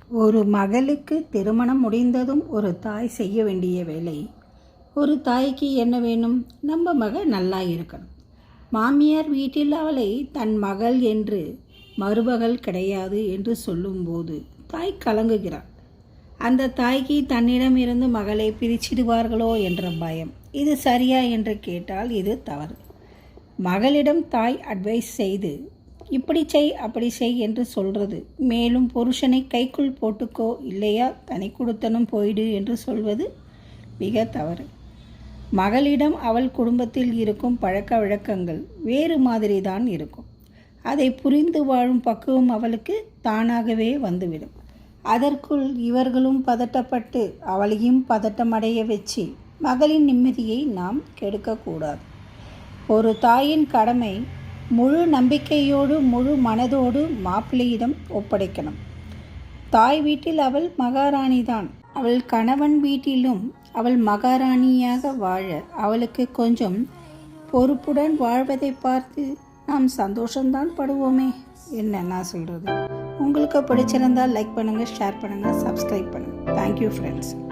ஒரு மகளுக்கு திருமணம் முடிந்ததும் ஒரு தாய் செய்ய வேண்டிய வேலை. ஒரு தாய்க்கு என்ன வேணும்? நம்ம மகள் நல்லா இருக்கணும். மாமியார் வீட்டில் அவளை தன் மகள் என்று மருமகள் கிடையாது என்று சொல்லும்போது தாய் கலங்குகிறாள். அந்த தாய்க்கு தன்னிடம் இருந்து மகளை பிரிச்சிடுவார்களோ என்ற பயம். இது சரியா என்று கேட்டால் இது தவறு. மகளிடம் தாய் அட்வைஸ் செய்து இப்படி செய் அப்படி செய் என்று சொல்கிறது. மேலும் புருஷனை கைக்குள் போட்டுக்கோ, இல்லையா தனி கொடுத்தனும் போயிடு என்று சொல்வது மிக தவறு. மகளிடம் அவள் குடும்பத்தில் இருக்கும் பழக்க வழக்கங்கள் வேறு மாதிரி தான் இருக்கும். அதை புரிந்து வாழும் பக்குவம் அவளுக்கு தானாகவே வந்துவிடும். அதற்குள் இவர்களும் பதட்டப்பட்டு அவளையும் பதட்டமடைய வச்சு மகளின் நிம்மதியை நாம் கெடுக்கக்கூடாது. ஒரு தாயின் கடமை முழு நம்பிக்கையோடு முழு மனதோடு மாப்பிள்ளையிடம் ஒப்படைக்கணும். தாய் வீட்டில் அவள் மகாராணிதான். அவள் கணவன் வீட்டிலும் அவள் மகாராணியாக வாழ அவளுக்கு கொஞ்சம் பொறுப்புடன் வாழ்வதை பார்த்து நாம் சந்தோஷம்தான் படுவோமே. என்ன நான் சொல்கிறது? உங்களுக்கு பிடிச்சிருந்தால் லைக் பண்ணுங்கள், ஷேர் பண்ணுங்கள், சப்ஸ்கிரைப் பண்ணுங்கள். Thank you friends.